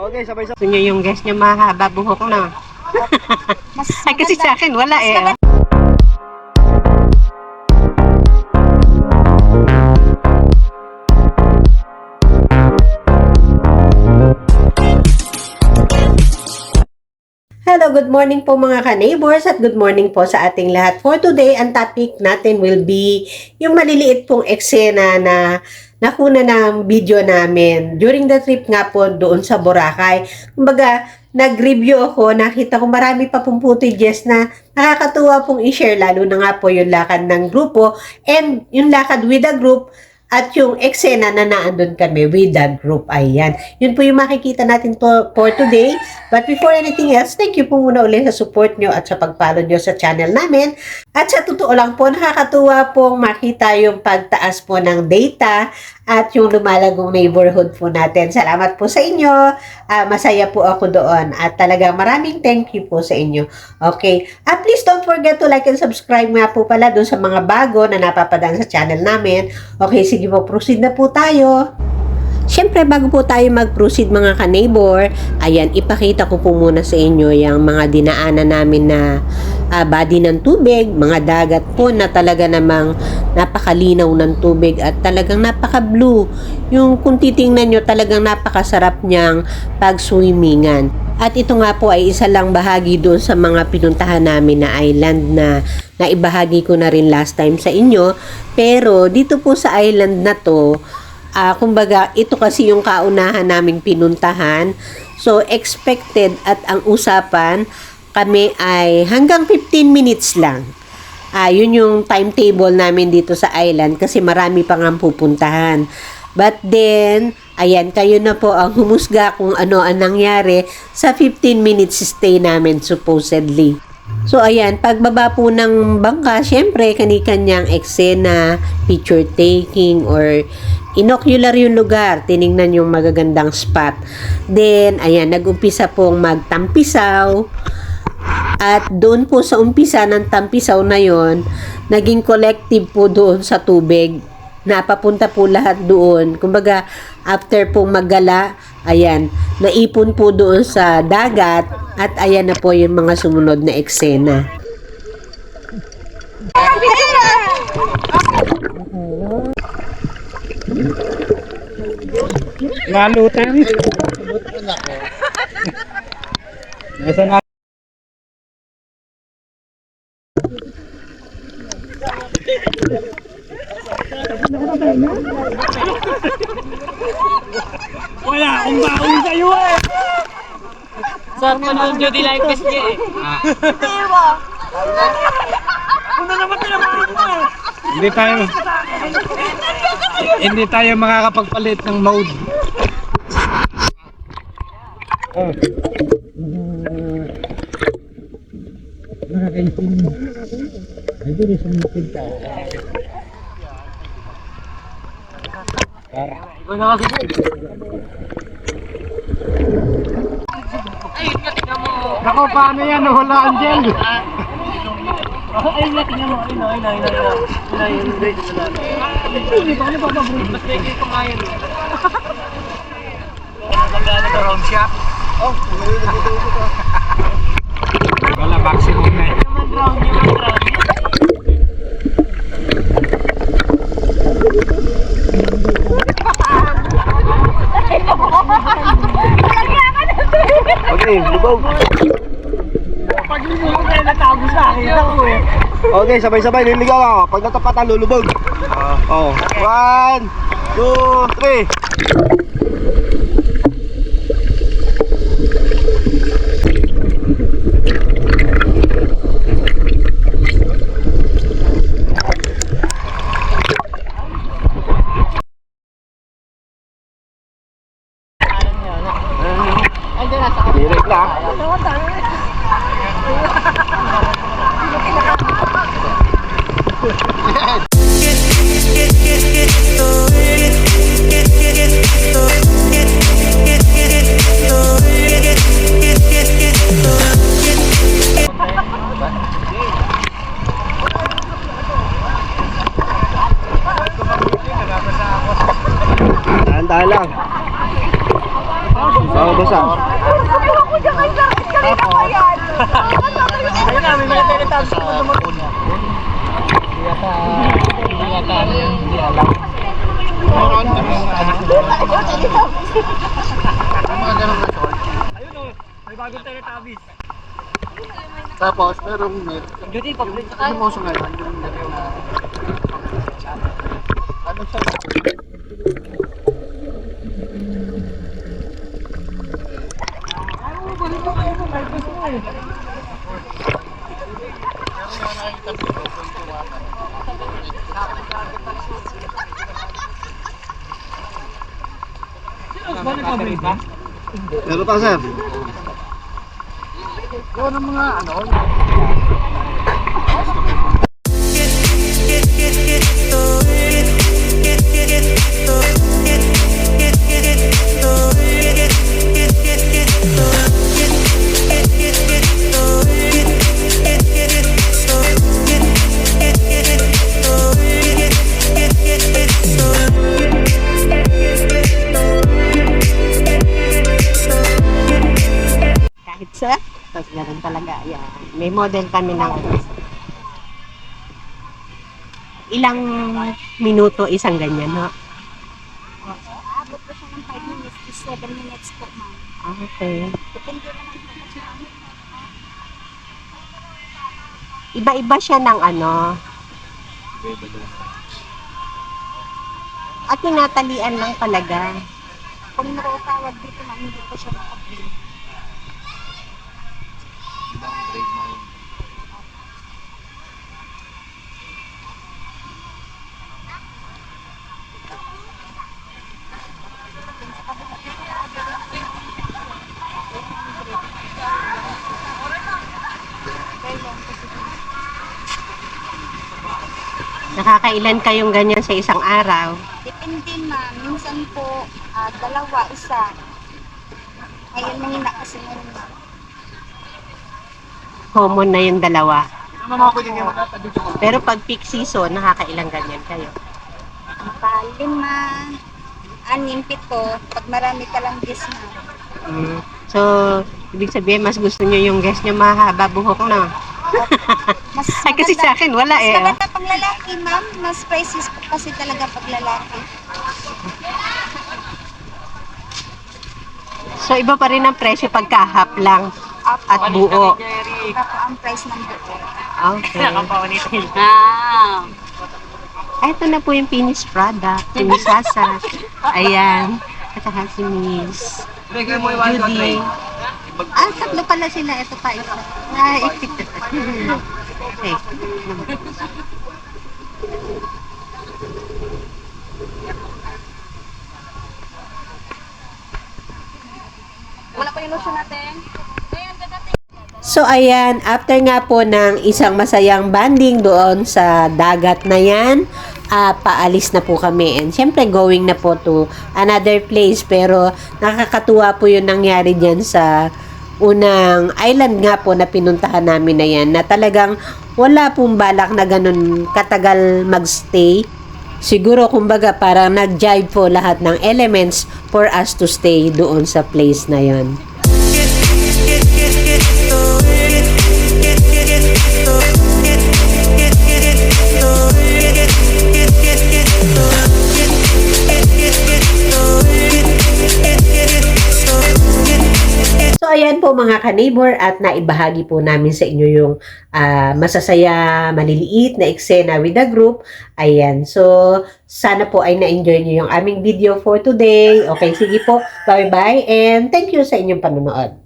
Okay, sabay-sabay. Gusto niyo yung guest niya mahaba buhok na. Ay, kasi sa akin wala eh. Hello, good morning po mga ka-neighbors at good morning po sa ating lahat. For today, ang topic natin will be yung maliliit pong eksena na nakuna ng video namin during the trip nga po doon sa Boracay. Kumbaga, nag-review ako, nakita ko marami pa pong footages na nakakatuwa pong i-share, lalo na nga po yung lakad ng grupo and yung lakad with the group at yung eksena na naandun kami with the group. Ayan. Yun po yung makikita natin for today. But before anything else, thank you po muna ulit sa support nyo at sa pag-follow nyo sa channel namin. At sa totoo lang po, nakakatuwa pong makita yung pagtaas po ng data at yung lumalagong neighborhood po natin. Salamat po sa inyo. Masaya po ako doon. At talagang maraming thank you po sa inyo. Okay. Please don't forget to like and subscribe nga po pala doon sa mga bago na napapadaan sa channel namin. Okay, sige po, proceed na po tayo. Siyempre, bago po tayo mag-proceed mga ka-neighbor, ayan, ipakita ko po muna sa inyo yung mga dinaanan namin na body ng tubig, mga dagat po na talaga namang napakalinaw ng tubig at talagang napaka-blue. Yung kung titingnan nyo, talagang napakasarap niyang pag-swimmingan. At ito nga po ay isa lang bahagi doon sa mga pinuntahan namin na island na naibahagi ko na rin last time sa inyo. Pero dito po sa island na to, kumbaga, ito kasi yung kaunahan naming pinuntahan. So, expected at ang usapan, kami ay hanggang 15 minutes lang. Yun yung timetable namin dito sa island kasi marami pang ang pupuntahan. But then, ayan, kayo na po ang humusga kung ano ang nangyari sa 15 minutes stay namin supposedly. So, ayan, pagbaba po ng bangka, syempre, kani-kanyang eksena, picture taking, or inocular yung lugar, tiningnan yung magagandang spot. Then, ayan, nag-umpisa pong magtampisaw. At doon po sa umpisa ng tampisaw na yon, naging collective po doon sa tubig. Napapunta po lahat doon. Kumbaga, after pong maggala, ayan, naipon po doon sa dagat at ayan na po yung mga sumunod na eksena. Nalutan. Nasa na. Wala akong baon sa'yo eh. Saan mo nung duty like this niya eh? Ano naman pinapalit mo? Hindi tayo makakapagpalit ng mode. Oh. Nakakaisin. Ay, di rin sumipid ka. Ikaw na kasi. Ayun nga, tingnan mo. Ako, paano yan? Nahulaan dyan. Ayun nga, tingnan mo. Ayun. Hindi pa, ano pa ba bro? Mas legay ko nga yun. Nagana ka round shot? Oh, wala, maximum na eh. Yung round. Okay, lubog. Pag lulubog kayo natago sa akin ako eh. Okay, sabay-sabay, liligaw ako. Pag natapatan, lulubog. Oh. 1, 2, 3. Direct lang. Dahan-dahan lang. Oo, basa. Ayun na, may mga teletabs ko dumating. Hindi yata ano yun, hindi alam. Ayun o, may bagong teletabis. Tapos, merong net. Duty, pag-break ka. Ano mo sa ngayon? Ano siya? Balik pa ba? Meron pa, sir. Yun ang mga ano. Kahit sa, tapos ganun talaga. Yan. May model kami ng ilang minuto isang ganyan, no? Abot po siya ng 5 minutes to 7 minutes po, ma'am. Okay. Depende naman po kasi kami. Iba-iba siya ng ano. At tinatalian lang talaga. Kung nakatawag dito, ma'am, hindi po siya makabili. Nakakailan kayong ganyan sa isang araw? Depende, ma'am. Minsan po, dalawa, isa. Ngayon mahina kasi meron na. Common na yung dalawa. Ano mga pwede niya magkatabi ko? Pero pag peak season, nakakailang ganyan kayo. Lima, 6, 7. Pag marami ka lang guess na. So, ibig sabihin, mas gusto nyo yung guest nyo mahaba buhok na. Mas Ay, kasi sa akin, wala mas eh. Oh. maganda pang lalaki, ma'am. Mas prices po kasi talaga pag lalaki. So, iba pa rin ang presyo pagka-half lang Apo, at buo. Jerry. Apo ang price ng buo. Okay. Nakapawanitin. Ay, ito na po yung finished product. Si Miss Sasa. Ayan. At saka si Miss Bigay mo yung Judy. Tatlo pala sila. Ito pa isa. Ay. Okay. Wala pa yung lotion natin. So ayan, after nga po ng isang masayang banding doon sa dagat na yan, paalis na po kami. And syempre going na po to another place. Pero nakakatuwa po yung nangyari dyan sa unang island nga po na pinuntahan namin na yan. Na talagang wala pong balak na ganun katagal magstay. Siguro kumbaga parang nag-jive po lahat ng elements for us to stay doon sa place na yon. So ayan po mga ka-neighbor at naibahagi po namin sa inyo yung masasaya, maliliit na eksena with the group. Ayan, so sana po ay na-enjoy nyo yung aming video for today. Okay, sige po, bye-bye and thank you sa inyong panonood.